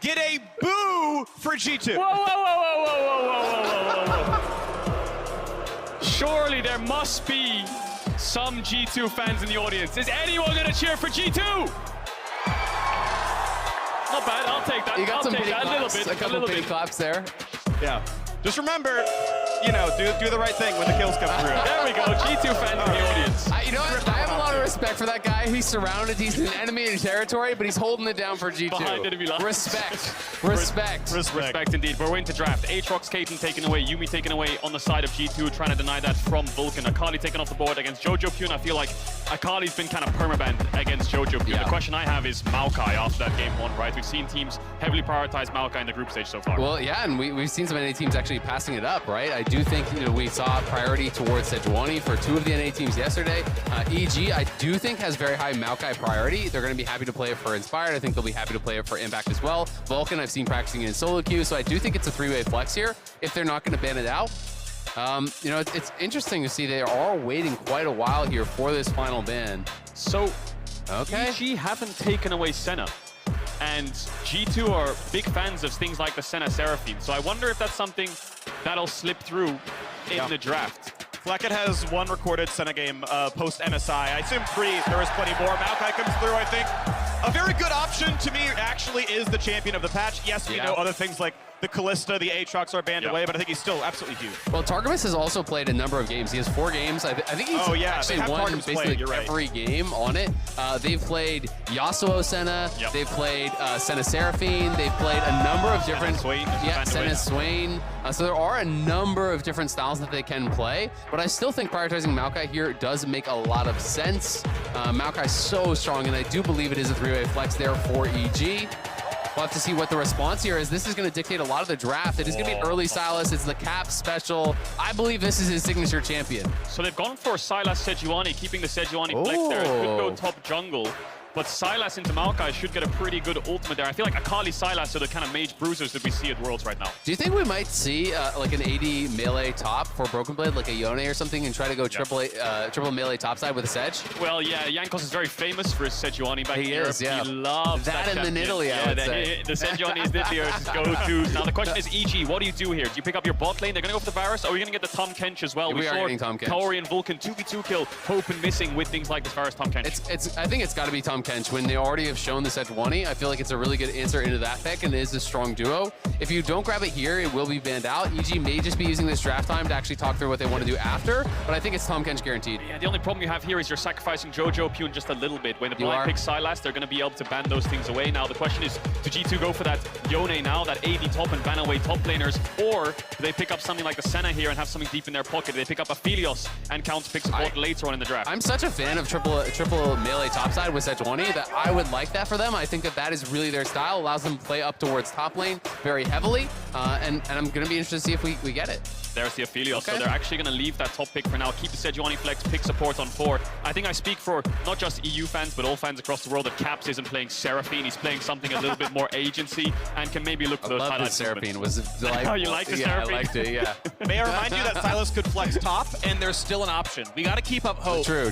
get a boo for G2. Whoa, whoa, whoa, whoa, whoa, whoa, whoa, whoa, whoa. Surely there must be some G2 fans in the audience. Is anyone going to cheer for G2? Not bad, I'll take that. You got I'll some take pity that claps, a couple pity claps there. Yeah. Just remember, you know, do the right thing when the kills come through. There we go, G2 fans in the audience. You know what? I have a lot of respect for that guy. He's surrounded. He's an enemy in territory, but he's holding it down for G2. Behind enemy lines. Respect. Respect indeed. We're into draft. Aatrox, Kayn taken away, Yuumi taken away on the side of G2, trying to deny that from Vulcan. Akali taken off the board against Jojopyun. I feel like Akali's been kind of permabanned against Jojopyun. Yeah. The question I have is Maokai after that game one, right? We've seen teams heavily prioritize Maokai in the group stage so far. Well, yeah, and we've seen some NA teams actually passing it up, right? I do think we saw priority towards Sejuani for 2 of the NA teams yesterday. EG, I do think, has very high Maokai priority. They're going to be happy to play it for Inspired. I think they'll be happy to play it for Impact as well. Vulcan, I've seen practicing in solo queue, so I do think it's a 3-way flex here if they're not going to ban it out. You know, it's interesting to see they are waiting quite a while here for this final ban. So, Okay. EG haven't taken away Senna. And G2 are big fans of things like the Senna Seraphine. So I wonder if that's something that'll slip through in the draft. Fleckett has one recorded Senna game post MSI. I assume there is plenty more. Maokai comes through, I think. A very good option to me actually is the champion of the patch. Yes, we know other things like the Kalista, the Aatrox are banned away, but I think he's still absolutely huge. Well, Targamas has also played a number of games. He has 4 games. I think he's actually won basically every game on it. They've played Yasuo Senna. They've played Senna Seraphine. They've played a number of different... Senna Swain. So there are a number of different styles that they can play, but I still think prioritizing Maokai here does make a lot of sense. Maokai's so strong, and I do believe it is a 3-way flex there for EG. We'll have to see what the response here is. This is going to dictate a lot of the draft. It is going to be an early Sylas. It's the Cap special. I believe this is his signature champion. So they've gone for Sylas Sejuani, keeping the Sejuani flex there. It could go top jungle. But Sylas into Maokai should get a pretty good ultimate there. I feel like Akali, Sylas are the kind of mage bruisers that we see at Worlds right now. Do you think we might see like an AD melee top for Broken Blade, like a Yone or something, and try to go triple melee topside with a Sedge? Well, yeah, Jankos is very famous for his Sejuani back in Europe. Is, yeah. He loves that and the Nidalee, I would say. The Sejuani is Nidalee's go-tos. Now, the question is, EG, what do you do here? Do you pick up your bot lane? They're going to go for the Varus, or are we going to get the Tahm Kench as well? We are getting Tahm Kench. Kaori and Vulcan 2v2 kill, Hope and missing with things like this Varus Tahm Kench. I think it's got to be Tahm Kench. When they already have shown the Sejuani, I feel like it's a really good answer into that pick, and it is a strong duo. If you don't grab it here, it will be banned out. EG may just be using this draft time to actually talk through what they want to do after, but I think it's Tahm Kench guaranteed. Yeah, the only problem you have here is you're sacrificing Jojopyun just a little bit. When the blind picks Sylas, they're going to be able to ban those things away. Now, the question is, do G2 go for that Yone now, that AD top and ban away top laners, or do they pick up something like the Senna here and have something deep in their pocket? Do they pick up a Philios and counter pick support later on in the draft? I'm such a fan of triple melee topside with Sejuani that I would like that for them. I think that is really their style, allows them to play up towards top lane very heavily, and I'm going to be interested to see if we get it. There's the Aphelios, so they're actually going to leave that top pick for now, keep the Sejuani flex, pick support on 4. I think I speak for not just EU fans, but all fans across the world that Caps isn't playing Seraphine. He's playing something a little bit more agency and can maybe look for those highlights. I love the Seraphine. Was delightful. Oh, you like the Seraphine? I liked it, yeah. May I remind you that Sylas could flex top, and there's still an option. We got to keep up hope. True.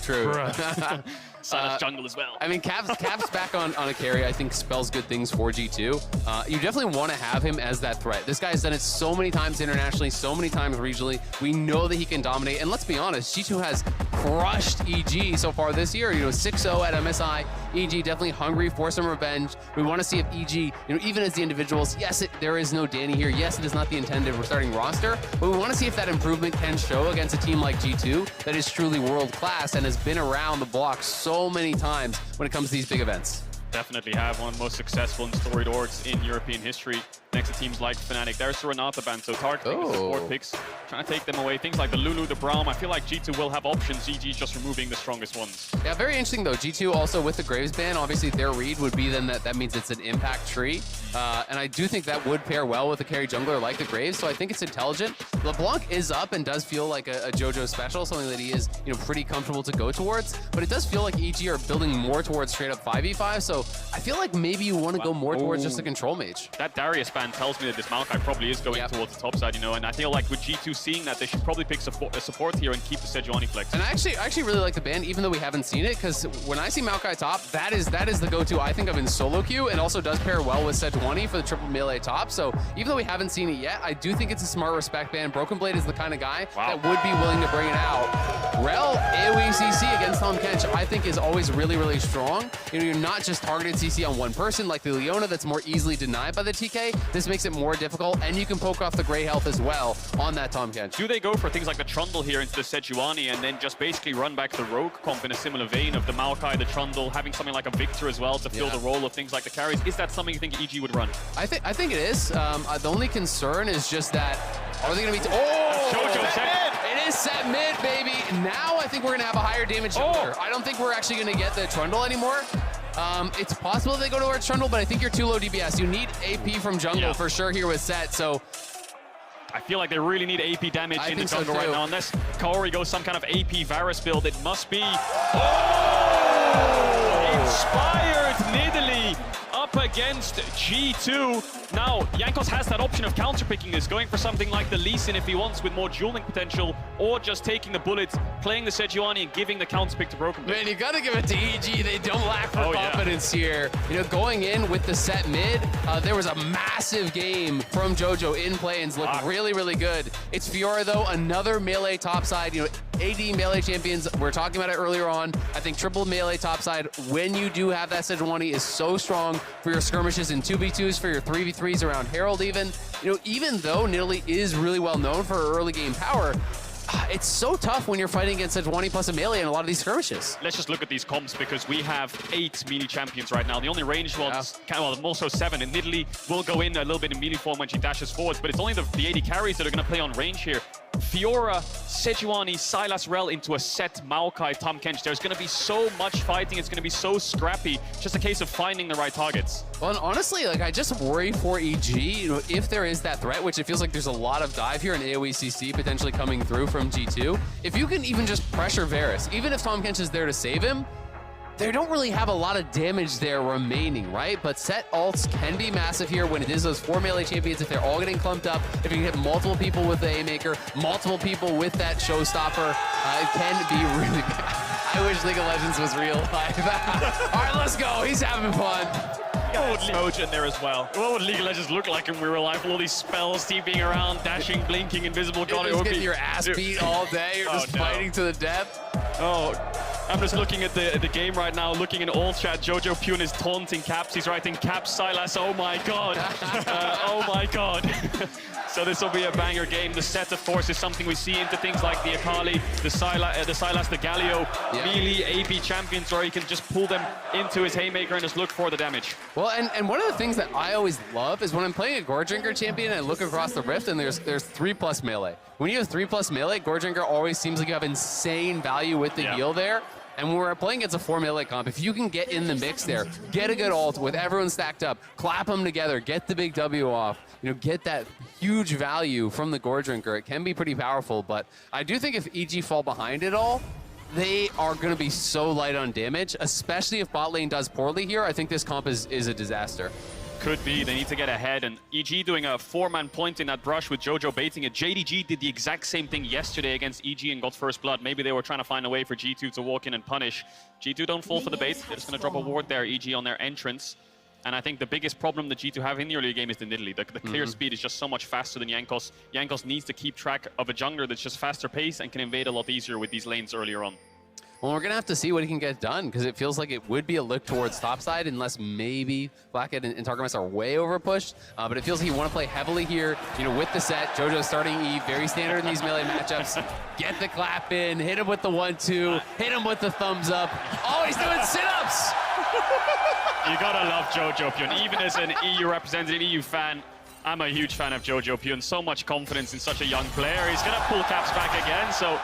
Sylas jungle as well. I mean, Caps back on a carry, I think spells good things for G2. You definitely want to have him as that threat. This guy's done it so many times internationally, so many times regionally. We know that he can dominate, and let's be honest, G2 has crushed EG so far this year. 6-0 at MSI. EG definitely hungry for some revenge. We want to see if EG, even as the individuals, yes, there is no Danny here. Yes, it is not the intended starting roster, but we want to see if that improvement can show against a team like G2 that is truly world-class and has been around the block so many times when it comes to these big events. Definitely have one of the most successful and storied orgs in European history next to teams like Fnatic. There's the Renata ban, so targeting the support picks, trying to take them away. Things like the Lulu, the Braum, I feel like G2 will have options. GG just removing the strongest ones. Yeah, very interesting though. G2 also with the Graves ban, obviously their read would be then that means it's an impact tree. And I do think that would pair well with a carry jungler like the Graves, so I think it's intelligent. LeBlanc is up and does feel like a JoJo special, something that he is, pretty comfortable to go towards. But it does feel like EG are building more towards straight up 5v5. So I feel like maybe you want to go more towards just a control mage. That Darius ban tells me that this Maokai probably is going towards the top side, and I feel like with G2 seeing that, they should probably pick support here and keep the Sejuani flex. And I actually really like the ban, even though we haven't seen it, because when I see Maokai top, that is the go-to I think of in solo queue, and also does pair well with Sejuani for the triple melee top. So even though we haven't seen it yet, I do think it's a smart respect ban. Broken Blade is the kind of guy that would be willing to bring it out. Rel AoE CC against Tahm Kench, I think, is always really, really strong. You're not just targeted CC on one person like the Leona that's more easily denied by the TK. This makes it more difficult, and you can poke off the gray health as well on that Tahm Kench. Do they go for things like the Trundle here into the Sejuani and then just basically run back the Rogue comp in a similar vein of the Maokai, the Trundle, having something like a Victor as well to fill the role of things like the carries? Is that something you think EG would run? I think it is. The only concern is just that, are they going to be... It is set mid, baby. Now I think we're going to have a higher damage jungler. I don't think we're actually going to get the Trundle anymore. It's possible they go towards Trundle, but I think you're too low DPS. You need AP from jungle for sure here with Set, so... I feel like they really need AP damage in the jungle right now. Unless Kaori goes some kind of AP Varus build, it must be... Inspired Nidalee up against G2. Now, Jankos has that option of counterpicking this, going for something like the Lee Sin if he wants with more dueling potential, or just taking the bullets, playing the Sejuani, and giving the counterpick to Broken Blade. Man, you gotta give it to EG. They don't lack for confidence here. Going in with the set mid, there was a massive game from JoJo in play and looked really, really good. It's Fiora, though, another melee topside. AD melee champions, we were talking about it earlier on. I think triple melee topside, when you do have that Sejuani, is so strong for your skirmishes in 2v2s, for your 3v3s around Herald even. Even though Nidalee is really well known for her early game power, it's so tough when you're fighting against Sejuani plus a melee in a lot of these skirmishes. Let's just look at these comps, because we have 8 melee champions right now. The only ranged ones, well, also 7, and Nidalee will go in a little bit in melee form when she dashes forwards, but it's only the AD carries that are going to play on range here. Fiora, Sejuani, Sylas, Rel into a set Maokai, Tahm Kench. There's going to be so much fighting. It's going to be so scrappy. Just a case of finding the right targets. Well, and honestly, I just worry for EG, if there is that threat, which it feels like there's a lot of dive here in AoE CC potentially coming through from G2. If you can even just pressure Varus, even if Tahm Kench is there to save him, they don't really have a lot of damage there remaining, right? But set ults can be massive here when it is those 4 melee champions. If they're all getting clumped up, if you can hit multiple people with the A-Maker, multiple people with that Showstopper, it can be really bad. I wish League of Legends was real life. All right, let's go. He's having fun. Smoge in there as well. What would League of Legends look like in real life? All these spells, TPing around, dashing, blinking, invisible god. You're just getting your ass beat all day. You're just fighting to the death. I'm just looking at the game right now, looking in all chat. Jojo Pyun is taunting Caps. He's writing Caps, Sylas, oh my god. Oh my god. So this will be a banger game. The set, of course, is something we see into things like the Akali, the Sylas, the Galio, melee AP champions, where he can just pull them into his Haymaker and just look for the damage. Well, and one of the things that I always love is when I'm playing a Goredrinker champion and I look across the rift and there's 3+ melee. When you have 3+ melee, Goredrinker always seems like you have insane value with the heal there. And when we're playing against a 4 melee comp, if you can get in the mix there, get a good ult with everyone stacked up, clap them together, get the big W off, get that huge value from the Goredrinker, it can be pretty powerful. But I do think if EG fall behind it all, they are going to be so light on damage, especially if bot lane does poorly here. I think this comp is a disaster. Could be. They need to get ahead, and EG doing a 4-man point in that brush with Jojo baiting it. JDG did the exact same thing yesterday against EG and got first blood. Maybe they were trying to find a way for G2 to walk in and punish. G2 don't fall for the bait. They're just going to drop a ward there, EG, on their entrance. And I think the biggest problem that G2 have in the early game is the Nidalee. The clear speed is just so much faster than Jankos. Jankos needs to keep track of a jungler that's just faster paced and can invade a lot easier with these lanes earlier on. Well, we're going to have to see what he can get done, because it feels like it would be a look towards topside unless maybe Blackhead and Targamas are way over pushed. But it feels like you want to play heavily here, with the set. JoJo starting E, very standard in these melee matchups. Get the clap in, hit him with the 1-2, hit him with the thumbs up. Oh, he's doing sit-ups! You gotta love Jojo Pyun. Even as an EU representative, EU fan, I'm a huge fan of Jojo Pyun. So much confidence in such a young player. He's gonna pull Caps back again, so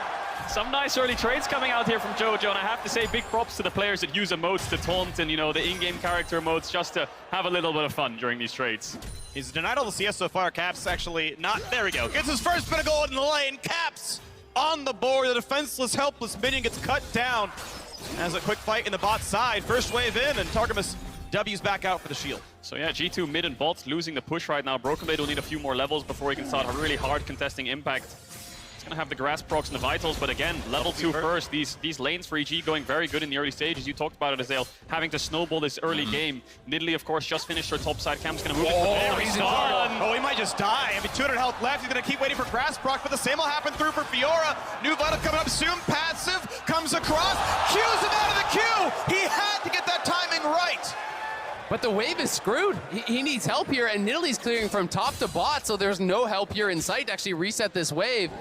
some nice early trades coming out here from Jojo, and I have to say big props to the players that use emotes to taunt and, the in-game character emotes just to have a little bit of fun during these trades. He's denied all the CS so far. Caps actually not. There we go. Gets his first bit of gold in the lane. Caps on the board. The defenseless, helpless minion gets cut down. Has a quick fight in the bot side. First wave in, and Targamas W's back out for the shield. So yeah, G2 mid and bots losing the push right now. Broken Blade will need a few more levels before he can start really hard contesting Impact. He's gonna have the grass procs and the vitals, but again, level 2 first. These lanes for EG going very good in the early stages. You talked about it, Azael, having to snowball this early game. Nidalee, of course, just finished her top side. Camp's gonna move it. He's done. Oh, he might just die. I mean, 200 health left. He's gonna keep waiting for grass proc, but the same will happen through for Fiora. New vital coming up soon. Passive comes across. Q's him out of the queue. He had to get that timing right. But the wave is screwed. He needs help here, and Nidalee's clearing from top to bot, so there's no help here in sight to actually reset this wave.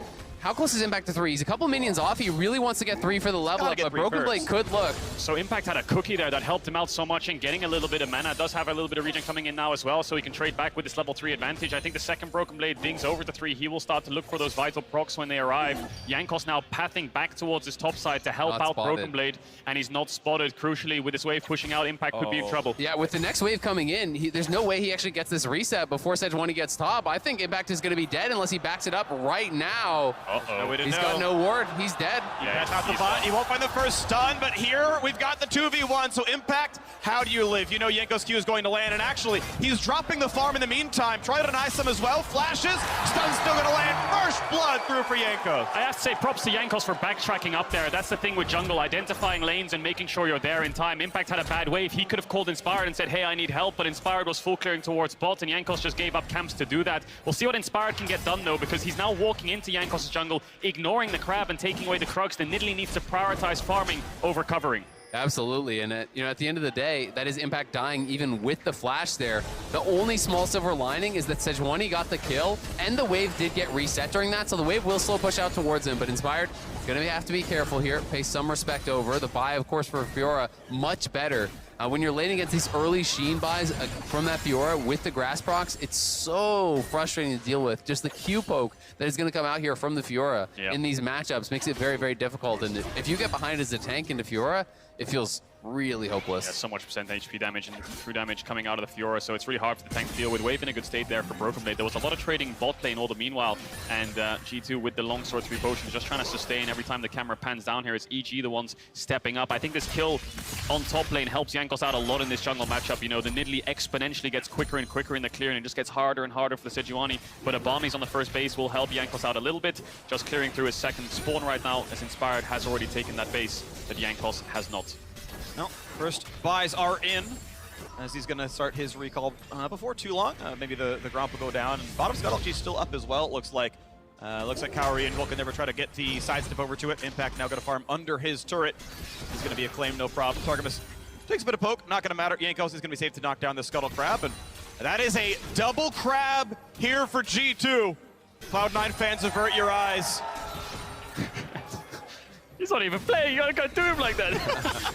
How close is Impact to 3? He's a couple minions off. He really wants to get 3 for the level up, but Broken Blade could look. So Impact had a cookie there that helped him out so much in getting a little bit of mana. Does have a little bit of regen coming in now as well, so he can trade back with this level 3 advantage. I think the second Broken Blade dings over to 3. He will start to look for those vital procs when they arrive. Jankos now pathing back towards his top side to help out Broken Blade, and he's not spotted. Crucially, with this wave pushing out, Impact could be in trouble. Yeah, with the next wave coming in, there's no way he actually gets this reset before Sejuani gets top. I think Impact is going to be dead unless he backs it up right now. He's got no ward. He's dead. Yeah, that's not the bot. He won't find the first stun, but here we've got the 2v1. So Impact, how do you live? You know Jankos Q is going to land, and actually, he's dropping the farm in the meantime. Try to deny some as well. Flashes. Stun's still going to land. First blood through for Jankos. I have to say props to Jankos for backtracking up there. That's the thing with jungle, identifying lanes and making sure you're there in time. Impact had a bad wave. He could have called Inspired and said, hey, I need help, but Inspired was full clearing towards bot, and Jankos just gave up camps to do that. We'll see what Inspired can get done, though, because he's now walking into Jankos' jungle, ignoring the crab and taking away the Krugs. Then Nidalee needs to prioritize farming over covering. Absolutely, and at the end of the day, that is Impact dying even with the flash there. The only small silver lining is that Sejuani got the kill, and the wave did get reset during that, so the wave will slow push out towards him, but Inspired gonna have to be careful here, pay some respect over. The buy, of course, for Fiora, much better. When you're laning against these early Sheen buys from that Fiora with the grass procs, it's so frustrating to deal with. Just the Q poke that is going to come out here from the Fiora in these matchups makes it very, very difficult. And if you get behind as a tank into Fiora, it feels really hopeless. Yeah, so much percent HP damage and true damage coming out of the Fiora, so it's really hard for the tank to deal with. Wave in a good state there for Broken Blade. There was a lot of trading bot lane all the meanwhile, and G2 with the longsword 3 potions just trying to sustain every time the camera pans down here. It's EG the ones stepping up. I think this kill on top lane helps Jankos out a lot in this jungle matchup. You know, the Nidalee exponentially gets quicker and quicker in the clear, and it just gets harder and harder for the Sejuani, but Abami's on the first base will help Jankos out a little bit, just clearing through his second spawn right now, as Inspired has already taken that base, but Jankos has not. No, first buys are in, as he's going to start his recall before too long. Maybe the Gromp will go down. And bottom Scuttle G's still up as well, it looks like. Looks like Kaori and Vulcan never try to get the sidestep over to it. Impact now going to farm under his turret. He's going to be acclaimed, no problem. Targamas takes a bit of poke, not going to matter. Jankos is going to be safe to knock down the Scuttle Crab. And that is a double crab here for G2. Cloud9 fans, avert your eyes. He's not even playing, you gotta do him like that.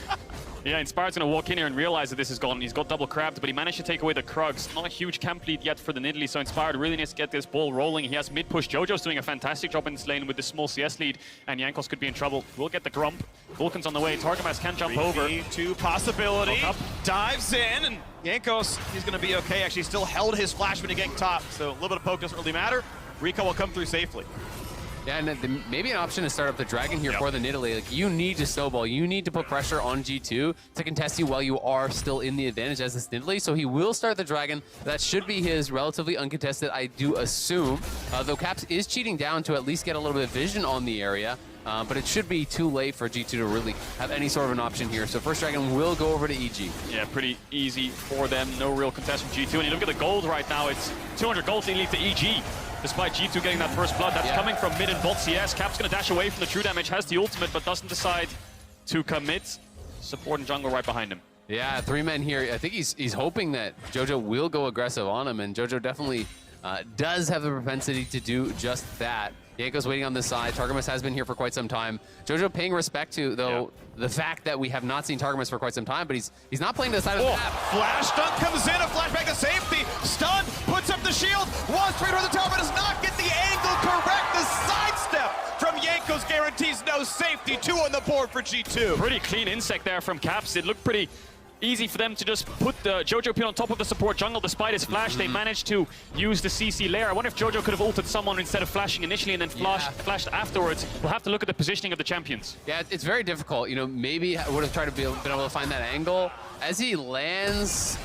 Yeah, Inspired's gonna walk in here and realize that this is gone. He's got double crabbed, but he managed to take away the Krugs. Not a huge camp lead yet for the Nidalee, so Inspired really needs to get this ball rolling. He has mid push. Jojo's doing a fantastic job in this lane with the small CS lead, and Jankos could be in trouble. We'll get the Grump. Vulcan's on the way. Targamas can't jump over. 3v2 possibility. Dives in, and Jankos, he's gonna be okay. Actually, still held his flash when he getting top, so a little bit of poke doesn't really matter. Recall will come through safely. Yeah, and maybe an option to start up the Dragon here for the Nidalee. Like, you need to snowball. You need to put pressure on G2 to contest you while you are still in the advantage as this Nidalee. So he will start the Dragon. That should be his relatively uncontested, I do assume. Though Caps is cheating down to at least get a little bit of vision on the area. But it should be too late for G2 to really have any sort of an option here. So first Dragon will go over to EG. Yeah, pretty easy for them. No real contest from G2. And you look at the gold right now. It's 200 gold lead to EG. Despite G2 getting that first blood, that's coming from mid and bot CS. Cap's gonna dash away from the true damage, has the ultimate, but doesn't decide to commit. Support and jungle right behind him. Yeah, 3 men here. I think he's hoping that Jojo will go aggressive on him, and Jojo definitely does have the propensity to do just that. Jankos waiting on this side. Targamas has been here for quite some time. Jojo paying respect to, though, the fact that we have not seen Targamas for quite some time, but he's not playing to the side of the map. Flash stun comes in, a flashback to safety. Stun, puts up the shield, wants to toward the tower, but does not get the angle correct. The sidestep from Jankos guarantees no safety. 2 on the board for G2. Pretty clean insect there from Caps. It looked pretty easy for them to just put the Jojo Pion on top of the support jungle despite his flash. They managed to use the CC layer. I wonder if Jojo could have ulted someone instead of flashing initially and then flashed afterwards. We'll have to look at the positioning of the champions. Yeah, it's very difficult. You know, maybe I would have tried to been able to find that angle. As he lands,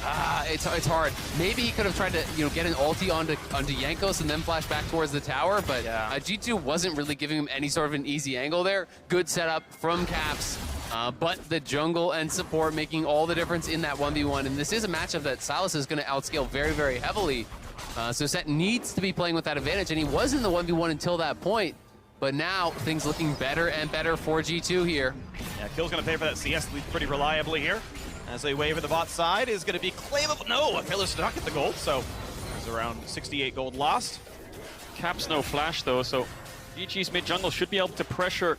it's hard. Maybe he could have tried to, you know, get an ulti onto Jankos and then flash back towards the tower, but G2 wasn't really giving him any sort of an easy angle there. Good setup from Caps, but the jungle and support making all the difference in that 1v1. And this is a matchup that Sylas is going to outscale very, very heavily. So Set needs to be playing with that advantage, and he was in the 1v1 until that point. But now, things looking better and better for G2 here. Yeah, Kill's going to pay for that CS lead pretty reliably here. As a wave of the bot side is going to be claimable. No, Killers did not get the gold, so there's around 68 gold lost. Caps no flash though, so EG's mid jungle should be able to pressure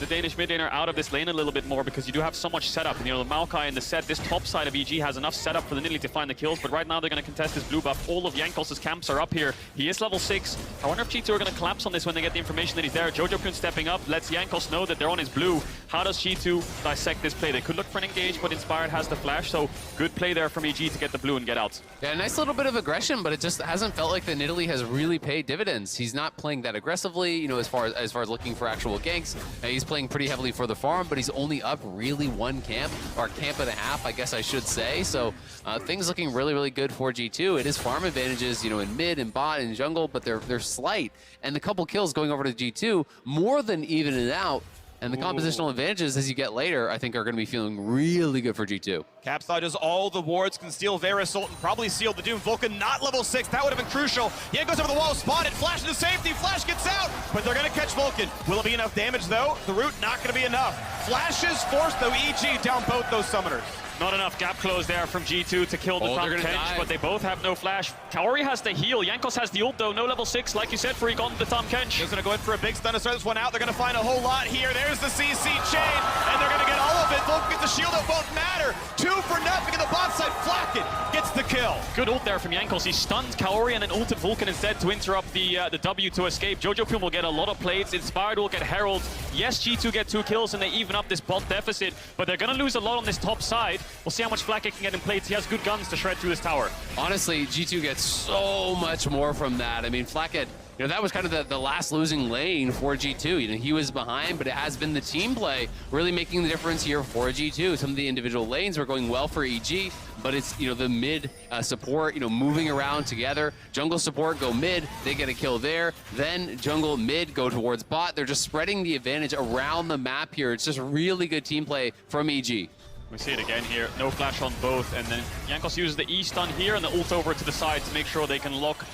the Danish mid laner out of this lane a little bit more, because you do have so much setup. And, you know, the Maokai and the Set, this top side of EG has enough setup for the Nidalee to find the kills, but right now they're going to contest this blue buff. All of Jankos' camps are up here. He is level 6. I wonder if G2 are going to collapse on this when they get the information that he's there. Jojo Pion stepping up, lets Jankos know that they're on his blue. How does G2 dissect this play? They could look for an engage, but Inspired has the flash, so good play there from EG to get the blue and get out. Yeah, a nice little bit of aggression, but it just hasn't felt like the Nidalee has really paid dividends. He's not playing that aggressively, you know, as far as looking for actual ganks. He's playing pretty heavily for the farm, but he's only up really one camp, or camp and a half, I guess I should say. So things looking really, really good for G2. It is farm advantages, you know, in mid and bot and jungle, but they're slight. And the couple kills going over to G2 more than even it out. And the compositional advantages as you get later, I think, are going to be feeling really good for G2. Caps dodges all the wards, can steal Varus ult, and probably seal the Doom. Vulcan not level 6, that would have been crucial. He goes over the wall, spotted, flash into safety, flash gets out, but they're going to catch Vulcan. Will it be enough damage though? The root not going to be enough. Flashes forced though, EG down both those summoners. Not enough gap close there from G2 to kill the top Kench, but they both have no flash. Kaori has the heal. Jankos has the ult though, no level 6. Like you said, Freak on the Tom Kench. He's going to go in for a big stun to start this one out. They're going to find a whole lot here. There's the CC chain, and they're going to get all of it. Vulcan gets the shield, it won't matter. 2 for nothing in the bot side. Flacken gets the kill. Good ult there from Jankos. He stunned Kaori and then ulted Vulcan instead to interrupt the W to escape. Jojo Pion will get a lot of plates. Inspired will get Herald. Yes, G2 get 2 kills and they even up this bot deficit, but they're going to lose a lot on this top side. We'll see how much Flack can get in plates. He has good guns to shred through this tower. Honestly, G2 gets so much more from that. I mean, Flackhead, you know, that was kind of the last losing lane for G2. You know, he was behind, but it has been the team play really making the difference here for G2. Some of the individual lanes were going well for EG, but it's, you know, the mid support, you know, moving around together. Jungle support go mid, they get a kill there. Then jungle mid go towards bot. They're just spreading the advantage around the map here. It's just really good team play from EG. We see it again here, no flash on both, and then Jankos uses the E-stun here and the ult over to the side to make sure they can lock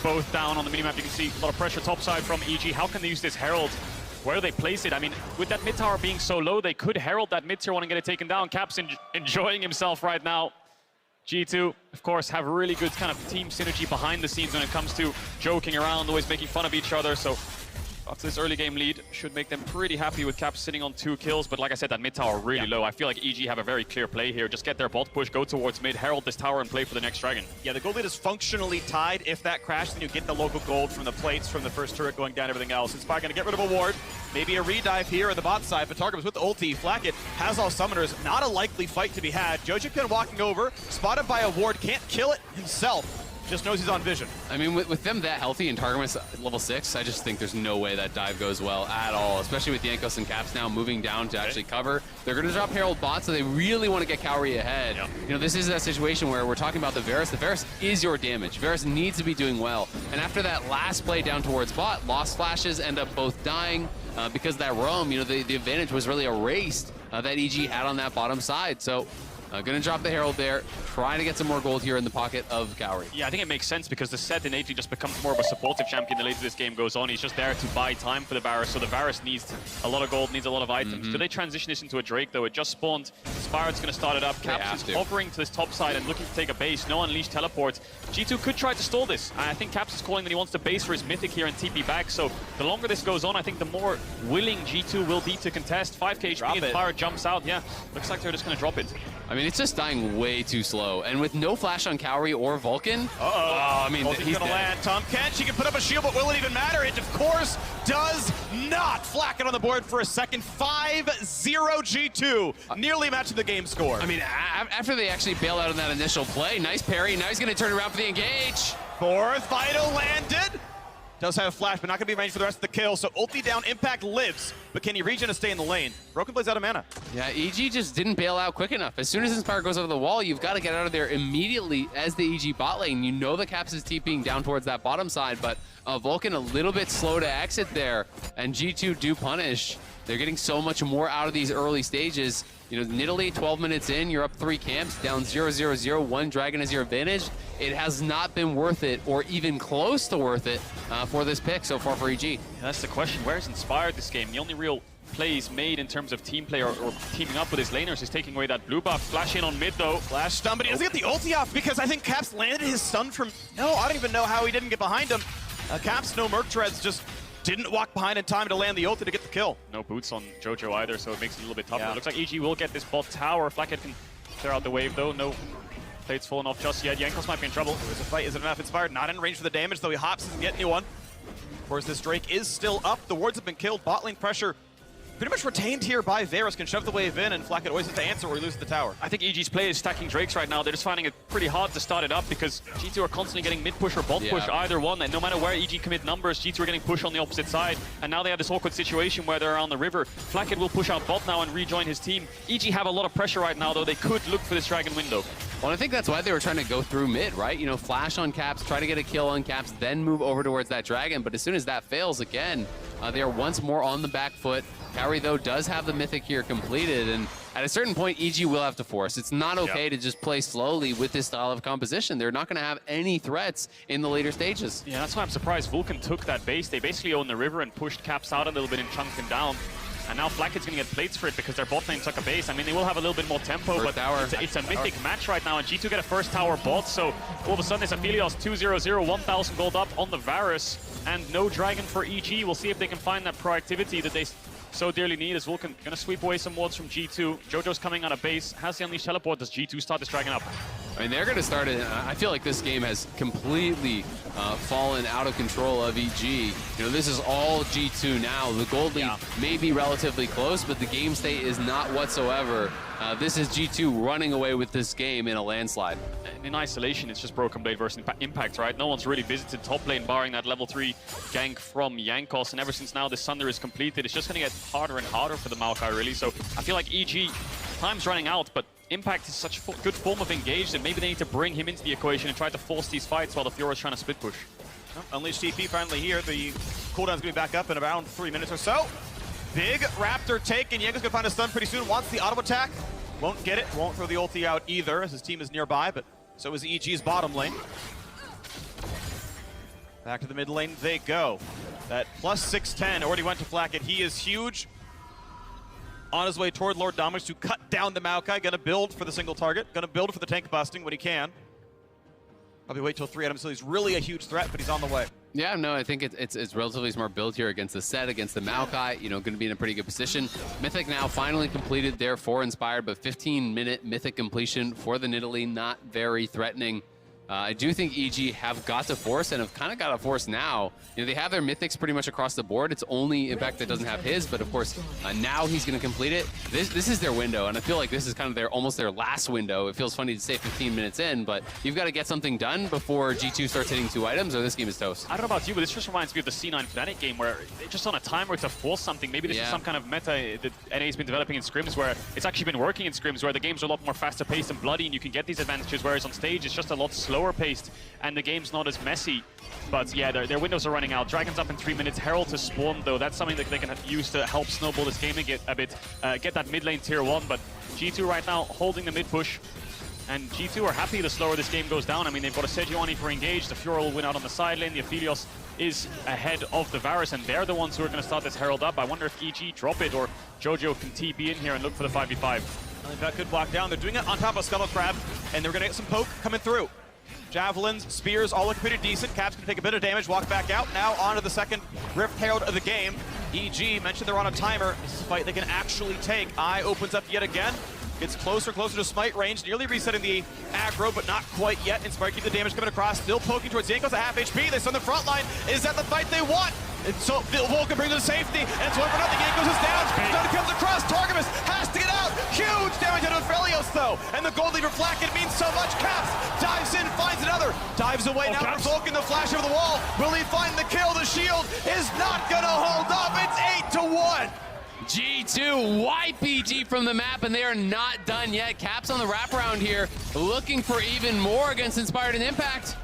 both down on the minimap. You can see a lot of pressure topside from EG. How can they use this Herald? Where do they place it? I mean, with that mid tower being so low, they could Herald that mid tier one and get it taken down. Caps enjoying himself right now. G2, of course, have really good kind of team synergy behind the scenes when it comes to joking around, always making fun of each other. So after this early game lead, should make them pretty happy with Caps sitting on 2 kills. But like I said, that mid tower really low. I feel like EG have a very clear play here. Just get their bot push, go towards mid, herald this tower, and play for the next dragon. Yeah, the gold lead is functionally tied. If that crashes, then you get the local gold from the plates, from the first turret going down, everything else. Inspire going to get rid of a ward. Maybe a redive here on the bot side, but Targums with the ulti. Flacket has all summoners. Not a likely fight to be had. Jojo Pion walking over, spotted by a ward, can't kill it himself. Just knows he's on vision. I mean, with them that healthy and Targamas level 6, I just think there's no way that dive goes well at all, especially with Jankos and Caps now moving down to actually cover. They're going to drop Herald bot, so they really want to get Kaori ahead. Yep. You know, this is that situation where we're talking about the Varus. The Varus is your damage. Varus needs to be doing well. And after that last play down towards bot, lost flashes, end up both dying because of that roam. You know, the advantage was really erased that EG had on that bottom side. So gonna drop the Herald there, trying to get some more gold here in the pocket of Kaori. Yeah, I think it makes sense because the Set innately just becomes more of a supportive champion the later this game goes on. He's just there to buy time for the Varus, so the Varus needs a lot of gold, needs a lot of items. Do they transition this into a Drake though? It just spawned. Inspired's gonna start it up. Caps is hovering to this top side and looking to take a base. No unleashed teleport. G2 could try to stall this. I think Caps is calling that he wants to base for his mythic here and TP back, so the longer this goes on, I think the more willing G2 will be to contest. 5k HP, Inspired jumps out. Yeah, looks like they're just gonna drop it. I mean, it's just dying way too slow. And with no flash on Kauri or Vulcan, I mean, he's gonna land. Tom Kench, he can put up a shield, but will it even matter? It, of course, does not. Flacket on the board for a second. 5-0 G2, nearly matching the game score. I mean, after they actually bail out on that initial play, nice parry. Now he's gonna turn around for the engage. Fourth, Vital landed. Does have a flash, but not gonna be range for the rest of the kill. So ulti down, Impact lives, but can he regen to stay in the lane? Broken Blade's out of mana. Yeah, EG just didn't bail out quick enough. As soon as Inspire goes over the wall, you've got to get out of there immediately as the EG bot lane. You know the Caps is TPing down towards that bottom side, but Vulcan a little bit slow to exit there, and G2 do punish. They're getting so much more out of these early stages. You know, Nidalee, 12 minutes in, you're up 3 camps, down 0-0-0, 1 Dragon is your advantage. It has not been worth it, or even close to worth it, for this pick so far for EG. Yeah, that's the question. Where's Inspired this game? The only real plays made in terms of team play or teaming up with his laners is taking away that blue buff. Flash in on mid, though. Flash stun, but he doesn't get the ulti off because I think Caps landed his stun from... No, I don't even know how he didn't get behind him. Caps, no Merc Treads, just didn't walk behind in time to land the ulti to get the kill. No boots on Jojo either, so it makes it a little bit tougher. Yeah. It looks like EG will get this bot tower. Flacket can clear out the wave, though. No plates falling off just yet. Jankos might be in trouble. There's a fight. Is it enough? Inspired not in range for the damage, though he hops, doesn't get anyone. Of course, this Drake is still up. The wards have been killed. Bot lane pressure pretty much retained here by Varus. Can shove the wave in, and Flacket always has to answer or he loses the tower. I think EG's play is stacking Drakes right now. They're just finding it pretty hard to start it up because G2 are constantly getting mid push or bot push, either one. And no matter where EG commit numbers, G2 are getting pushed on the opposite side. And now they have this awkward situation where they're on the river. Flacket will push out bot now and rejoin his team. EG have a lot of pressure right now, though. They could look for this Dragon window. Well, I think that's why they were trying to go through mid, right? You know, flash on Caps, try to get a kill on Caps, then move over towards that Dragon. But as soon as that fails again, they are once more on the back foot. Kauri, though, does have the Mythic here completed, and at a certain point, EG will have to force. It's not okay to just play slowly with this style of composition. They're not going to have any threats in the later stages. Yeah, that's why I'm surprised Vulcan took that base. They basically owned the river and pushed Caps out a little bit and chunked him down. And now Flacket's going to get plates for it because their bot lane took a base. I mean, they will have a little bit more tempo, first but tower. It's a mythic match right now, and G2 get a first tower bot, so all of a sudden it's Aphelios 2-0-0, 1,000 gold up on the Varus, and no Dragon for EG. We'll see if they can find that proactivity that they so dearly need as Vulcan going to sweep away some wards from G2. Jojo's coming on a base. Has the Unleashed Teleport? Does G2 start this Dragon up? I mean, they're going to start it. I feel like this game has completely fallen out of control of EG. You know, this is all G2 now. The gold lead may be relatively close, but the game state is not whatsoever. This is G2 running away with this game in a landslide. In isolation, it's just Broken Blade versus Impact, right? No one's really visited top lane, barring that level 3 gank from Jankos, and ever since now the Sunder is completed, it's just going to get harder and harder for the Maokai, really. So I feel like EG, time's running out, but Impact is such a good form of engage that maybe they need to bring him into the equation and try to force these fights while the Fiora is trying to split push. Unleashed TP finally here. The cooldown's going to be back up in around 3 minutes or so. Big Raptor take, and Jankos going to find a stun pretty soon. Wants the auto attack. Won't get it. Won't throw the ulti out either, as his team is nearby, but so is EG's bottom lane. Back to the mid lane they go. That plus 610 already went to Flacket. He is huge. On his way toward Lord Dominus to cut down the Maokai. Gonna build for the single target. Gonna build for the tank busting when he can. Probably wait till 3 items, so he's really a huge threat, but he's on the way. Yeah, no, I think it's relatively smart build here against the set, against the Maokai. You know, going to be in a pretty good position. Mythic now finally completed there for Inspired, but 15-minute Mythic completion for the Nidalee, not very threatening. I do think EG have got to force and have kind of got to force now. You know, they have their Mythics pretty much across the board. It's only Impact that doesn't have his, but of course, now he's going to complete it. This is their window, and I feel like this is kind of almost their last window. It feels funny to say 15 minutes in, but you've got to get something done before G2 starts hitting 2 items, or this game is toast. I don't know about you, but this just reminds me of the C9 Fnatic game where they're just on a timer to force something. Maybe this is some kind of meta that NA's been developing in scrims where it's actually been working in scrims where the games are a lot more faster paced and bloody and you can get these advantages, whereas on stage it's just a lot slower paced and the game's not as messy. But yeah, their windows are running out. Dragon's up in 3 minutes. Herald to spawn, though. That's something that they can use to help snowball this game and get that mid lane tier 1. But G2 right now holding the mid push. And G2 are happy the slower this game goes down. I mean, they've got a Sejuani for engage. The Fiora will win out on the side lane. The Aphelios is ahead of the Varus, and they're the ones who are going to start this Herald up. I wonder if EG drop it or Jojo can TP in here and look for the 5v5. I think that could block down. They're doing it on top of Scuttle Crab, and they're going to get some poke coming through. Javelins, spears, all look pretty decent. Caps can take a bit of damage, walk back out. Now on to the second Rift Herald of the game. EG mentioned they're on a timer. This is a fight they can actually take. Eye opens up yet again. Gets closer to smite range, nearly resetting the aggro, but not quite yet. Inspired keep the damage coming across, still poking towards Jankos at half HP. They on the front line. Is that the fight they want? And so Vulcan brings them to safety, and it's 1-0. Jankos is down. Stun comes across. Targamas has to get out. Huge damage out of Aphelios, though. And the gold leader Flacket means so much. Caps dives in, finds another. Dives away now for Vulcan. The flash over the wall. Will he find the kill? The shield is not going to hold up. It's 8-1. G2 wipe EG from the map, and they are not done yet. Caps on the wraparound here, looking for even more against Inspired and Impact.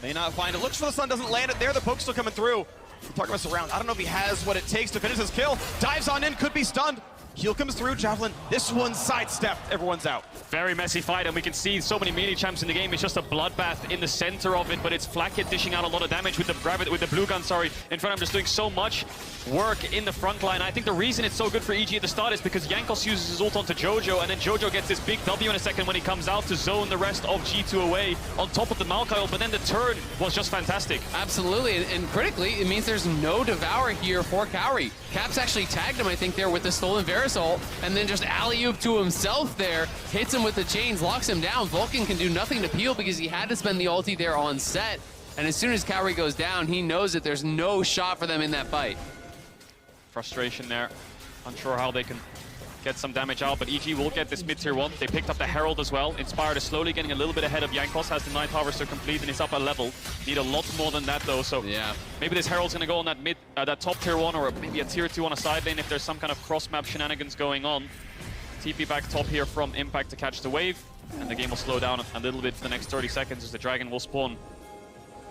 May not find it. Looks for the sun, doesn't land it there. The poke's still coming through. Targamas around. I don't know if he has what it takes to finish his kill. Dives on in, could be stunned. Heal comes through, Javelin. This one's sidestepped. Everyone's out. Very messy fight, and we can see so many melee champs in the game. It's just a bloodbath in the center of it, but it's Flacket dishing out a lot of damage with the blue gun, in front of him, just doing so much work in the front line. I think the reason it's so good for EG at the start is because Jankos uses his ult onto Jojo, and then Jojo gets this big W in a second when he comes out to zone the rest of G2 away on top of the Maokai ult, but then the turn was just fantastic. Absolutely, and critically, it means there's no Devour here for Kauri. Caps actually tagged him, I think, there with the stolen Verisol, and then just alley-oop to himself there, hits him with the chains, locks him down. Vulcan can do nothing to peel because he had to spend the ulti there on set, and as soon as Kauri goes down, he knows that there's no shot for them in that fight. Frustration there. Unsure how they can get some damage out, but EG will get this mid-tier 1. They picked up the Herald as well. Inspired is slowly getting a little bit ahead of Jankos, has the Night Harvester complete, and it's up a level. Need a lot more than that, though, so yeah, maybe this Herald's gonna go on that top tier 1, or maybe a tier 2 on a side lane if there's some kind of cross-map shenanigans going on. TP back top here from Impact to catch the wave, and the game will slow down a little bit for the next 30 seconds as the Dragon will spawn.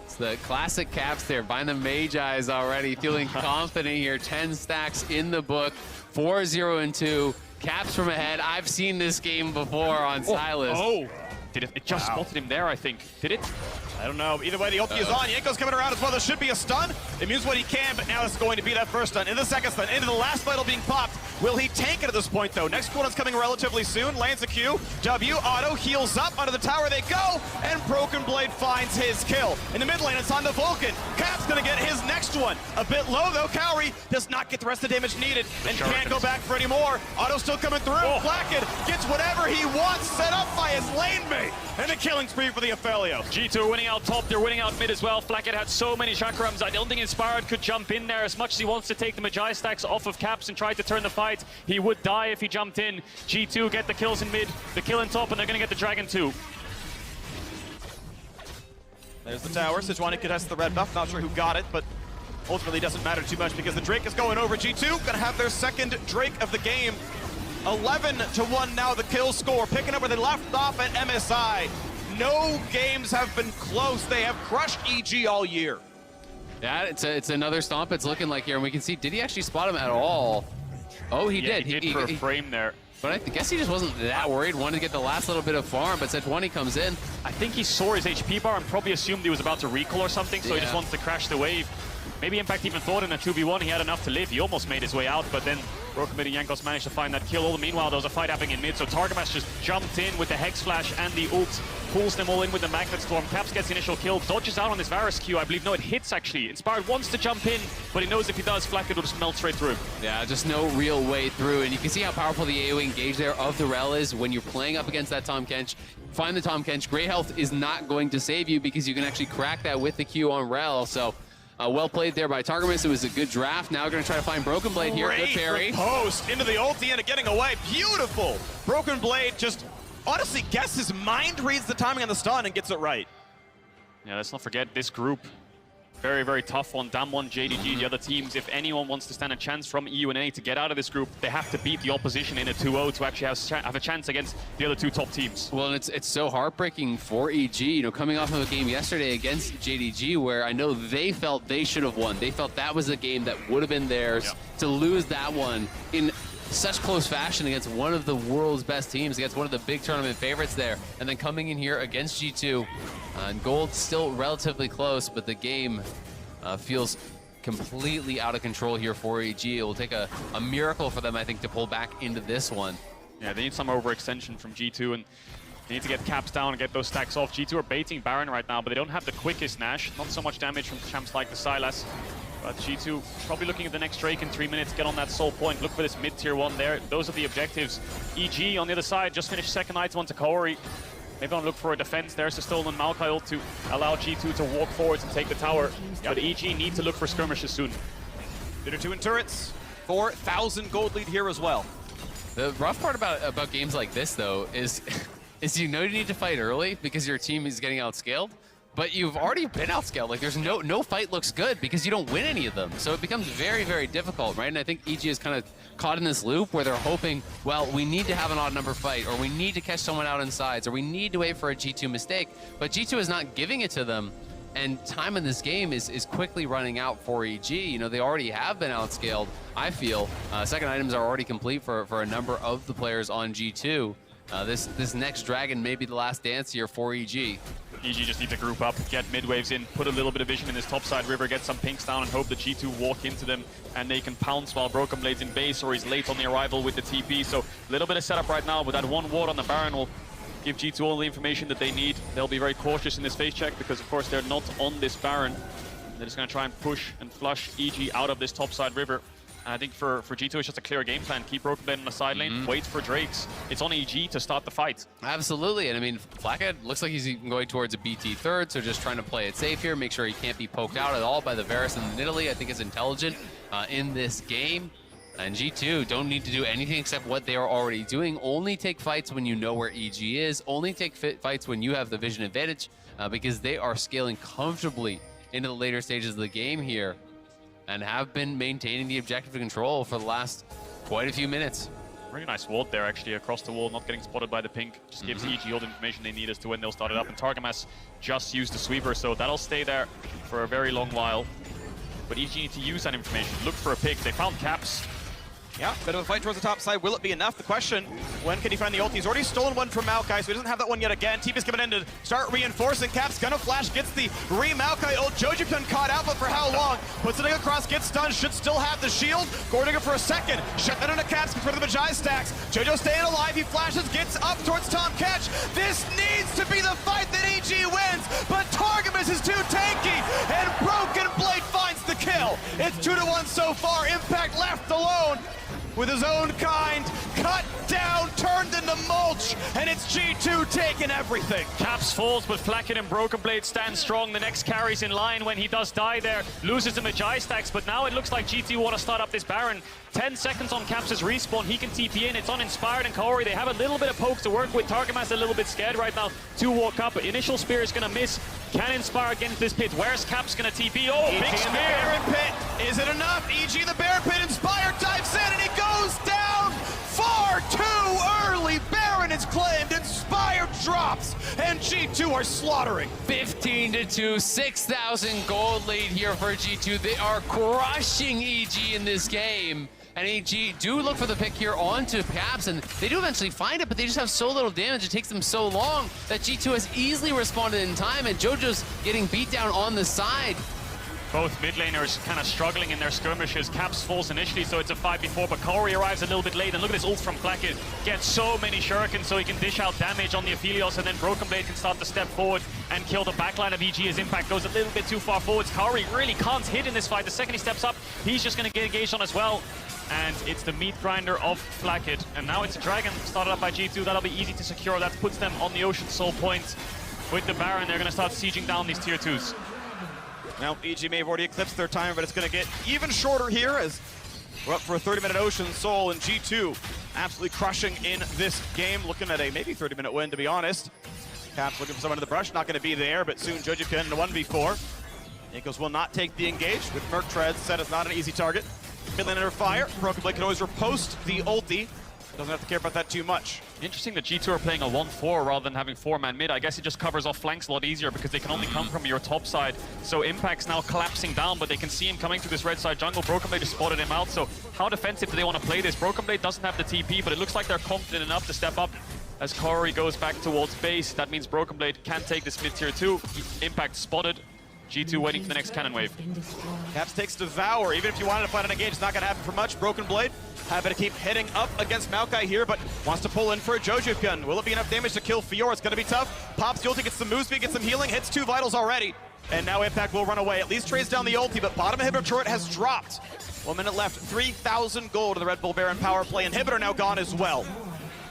It's the classic Caps there, buying the Mage Eyes already, feeling confident here. 10 stacks in the book, 4-0-2. Caps from ahead. I've seen this game before on Sylas. Oh, did it just spotted him there, I think. Did it? I don't know. Either way, the ulti is on. Jankos coming around as well. There should be a stun. It means what he can, but now it's going to be that first stun. In the second stun, into the last vital being popped. Will he tank it at this point, though? Next one's coming relatively soon. Lands a Q. W, auto, heals up. Under the tower they go, and Broken Blade finds his kill. In the mid lane, it's on the Vulcan. Cap's going to get his next one. A bit low, though. Kauri does not get the rest of the damage needed and can't go back for any more. Auto still coming through. Flacket gets whatever he wants, set up by his lane mate. And a killing spree for the Aphelios. G2 are winning out top, they're winning out mid as well. Flacket had so many chakrams. I don't think Inspired could jump in there as much as he wants to take the Magi stacks off of Caps and try to turn the fight. He would die if he jumped in. G2 get the kills in mid, the kill in top, and they're going to get the Dragon too. There's the tower. Sejuani contests the red buff. Not sure who got it, but ultimately doesn't matter too much because the Drake is going over. G2 going to have their second Drake of the game. 11-1 now the kill score, picking up where they left off at MSI. No games have been close. They have crushed EG all year. Yeah, it's another stomp it's looking like here, and we can see, did he actually spot him at all? Oh, he did. He did for a frame there. But I guess he just wasn't that worried, wanted to get the last little bit of farm, but Sejuani comes in. I think he saw his HP bar and probably assumed he was about to recall or something, so he just wants to crash the wave. Maybe Impact even thought in a 2v1 he had enough to live. He almost made his way out, but then Broken Blade and Jankos managed to find that kill. All the meanwhile, there was a fight happening in mid, so Targamas just jumped in with the Hex Flash and the ult, pulls them all in with the Magnet Storm. Caps gets the initial kill, dodges out on this Varus Q, I believe. No, it hits actually. Inspired wants to jump in, but he knows if he does, Flacket will just melt straight through. Yeah, just no real way through, and you can see how powerful the AoE engage there of the Rel is when you're playing up against that Tahm Kench. Find the Tahm Kench. Great Health is not going to save you because you can actually crack that with the Q on Rel, so well played there by Targamas. It was a good draft. Now we're going to try to find Broken Blade here. Good parry. Post into the ulti and getting away. Beautiful. Broken Blade just honestly guesses, mind reads the timing on the stun and gets it right. Yeah, let's not forget this group. Very, very tough on Damwon, JDG, the other teams. If anyone wants to stand a chance from EUNA to get out of this group, they have to beat the opposition in a 2-0 to actually have a chance against the other two top teams. Well, and it's so heartbreaking for EG, you know, coming off of a game yesterday against JDG where I know they felt they should have won. They felt that was a game that would have been theirs. To lose that one in such close fashion against one of the world's best teams, against one of the big tournament favorites there, and then coming in here against G2. And Gold still relatively close, but the game feels completely out of control here for EG. It will take a miracle for them, I think, to pull back into this one. Yeah, they need some overextension from G2, and they need to get Caps down and get those stacks off. G2 are baiting Baron right now, but they don't have the quickest Nash. Not so much damage from champs like the Sylas. But G2 probably looking at the next Drake in 3 minutes, get on that soul point, look for this mid-tier 1 there. Those are the objectives. EG on the other side, just finished second item onto Kaori. Maybe I'll look for a defense. There's a stolen Maokai ult to allow G2 to walk forwards and take the tower. But EG need to look for skirmishes soon. Bitter 2 in turrets. 4,000 gold lead here as well. The rough part about games like this, though, is you know you need to fight early because your team is getting outscaled, but you've already been outscaled. Like, there's no fight looks good because you don't win any of them. So it becomes very, very difficult, right? And I think EG is kind of caught in this loop where they're hoping, well, we need to have an odd number fight, or we need to catch someone out in sides, or we need to wait for a G2 mistake. But G2 is not giving it to them. And time in this game is quickly running out for EG. You know, they already have been outscaled, I feel. Second items are already complete for a number of the players on G2. This next Dragon may be the last dance here for EG. EG just need to group up, get mid-waves in, put a little bit of vision in this topside river, get some pinks down, and hope that G2 walk into them and they can pounce while Broken Blade's in base, or he's late on the arrival with the TP. So a little bit of setup right now, but that one ward on the Baron will give G2 all the information that they need. They'll be very cautious in this phase check because, of course, they're not on this Baron. They're just going to try and push and flush EG out of this topside river. And I think for G2, it's just a clear game plan. Keep Broken Blade on the side lane, wait for Drakes. It's on EG to start the fight. Absolutely, and I mean, Flackhead looks like he's going towards a BT third, so just trying to play it safe here, make sure he can't be poked out at all by the Varus and the Nidalee. I think is intelligent in this game. And G2 don't need to do anything except what they are already doing. Only take fights when you know where EG is. Only take fights when you have the vision advantage because they are scaling comfortably into the later stages of the game here and have been maintaining the objective control for the last quite a few minutes. Really nice ward there, actually, across the wall, not getting spotted by the pink. Just gives EG all the information they need as to when they'll start it up. And Targamas just used the sweeper, so that'll stay there for a very long while. But EG need to use that information. Look for a pick. They found Caps. Yeah, bit of a fight towards the top side. Will it be enough? The question, when can he find the ult? He's already stolen one from Maokai, so he doesn't have that one yet again. TP's coming in to start reinforcing. Caps gonna flash, gets the re-Maokai ult. Jojopion caught out, but for how long? Puts it across, gets stunned, should still have the shield. Gordinger for a second. Shut that into Caps, in front of the Magi stacks. Jojo staying alive, he flashes, gets up towards Tahm Kench. This needs to be the fight that EG wins, but Targamas is too tanky, and Broken Blade finds the kill. It's 2-1 so far. Impact left alone with his own kind, cut down, turned into mulch, and it's G2 taking everything. Caps falls, but Flackhead and Broken Blade stand strong. The next carry's in line when he does die there. Loses the Magi stacks, but now it looks like G2 want to start up this Baron. 10 seconds on Caps' respawn. He can TP in. It's uninspired, and Kaori, they have a little bit of pokes to work with. Targamas a little bit scared right now to walk up. Initial spear is going to miss. Can Inspire get into this pit. Where's Caps going to TP? Oh, EG big spear. In the Baron pit. Is it enough? EG in the Baron pit. Inspire dives in, and he goes down far too early. Baron is claimed. Inspire drops, and G2 are slaughtering. 15-2, 6,000 gold lead here for G2. They are crushing EG in this game. And EG do look for the pick here onto Caps, and they do eventually find it, but they just have so little damage. It takes them so long that G2 has easily responded in time, and Jojo's getting beat down on the side. Both mid laners kind of struggling in their skirmishes. Caps falls initially, so it's a 5v4, but Kaori arrives a little bit late, and look at this ult from Flackhead. Gets so many shurikens so he can dish out damage on the Aphelios, and then Broken Blade can start to step forward and kill the backline of EG. His impact goes a little bit too far forwards. Kaori really can't hit in this fight. The second he steps up, he's just going to get engaged on as well. And it's the meat grinder of Flackhead. And now it's a Dragon started up by G2. That'll be easy to secure. That puts them on the Ocean Soul point. With the Baron, they're going to start sieging down these tier 2s. Now, EG may have already eclipsed their timer, but it's going to get even shorter here as we're up for a 30-minute Ocean Soul, and G2 absolutely crushing in this game. Looking at a maybe 30-minute win, to be honest. Caps looking for someone in the brush, not going to be there, but soon Jojopion in a 1v4. Nikos will not take the engage with Merc Treads. Set is not an easy target. Midland under fire. Broken Blade can always riposte the ulti. Doesn't have to care about that too much. Interesting that G2 are playing a 1-4 rather than having 4-man mid. I guess it just covers off flanks a lot easier because they can only come from your top side. So Impact's now collapsing down, but they can see him coming through this red side jungle. Broken Blade has spotted him out, so how defensive do they want to play this? Broken Blade doesn't have the TP, but it looks like they're confident enough to step up. As Kaori goes back towards base, that means Broken Blade can take this mid tier 2. Impact spotted. G2 waiting for the next cannon wave. Caps takes Devour. Even if you wanted to find an engage, it's not going to happen for much. Broken Blade happy to keep hitting up against Maokai here, but wants to pull in for a Jojopion. Will it be enough damage to kill Fiora? It's going to be tough. Pops the ulti, gets some move speed, gets some healing, hits 2 vitals already. And now Impact will run away. At least trace down the ulti, but bottom inhibitor turret has dropped. 1 minute left, 3,000 gold to the Red Bull Baron power play. Inhibitor now gone as well.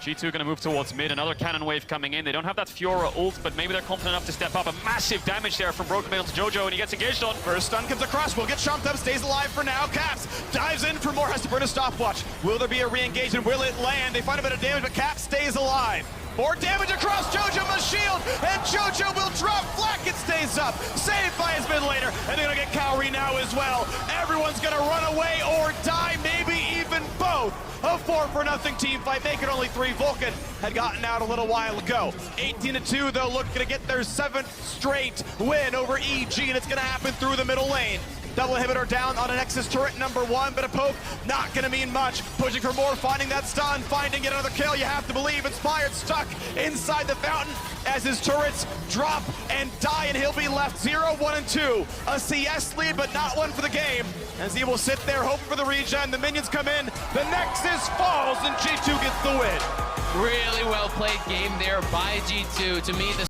G2 going to move towards mid. Another cannon wave coming in. They don't have that Fiora ult, but maybe they're confident enough to step up. A massive damage there from Broken Mail to Jojo, and he gets engaged on. First stun comes across. Will get chomped up. Stays alive for now. Caps dives in for more. Has to burn a stopwatch. Will there be a re-engagement? Will it land? They find a bit of damage, but Caps stays alive. More damage across. Jojo must shield, and Jojo will drop. Flacket stays up. Saved by his mid laner, and they're going to get Cowrie now as well. Everyone's going to run away or die, maybe even both. A 4-for-0 team fight, make it only 3. Vulcan had gotten out a little while ago. 18-2, though, looking to get their 7th straight win over EG, and it's going to happen through the middle lane. Double inhibitor down on a Nexus turret number 1, but a poke not going to mean much. Pushing for more, finding that stun, finding yet another kill. You have to believe. Inspired stuck inside the fountain as his turrets drop and die, and he'll be left 0, 1, and 2. A CS lead, but not one for the game, as he will sit there hoping for the regen. The minions come in, the Nexus falls, and G2 gets the win. Really well played game there by G2. To me, the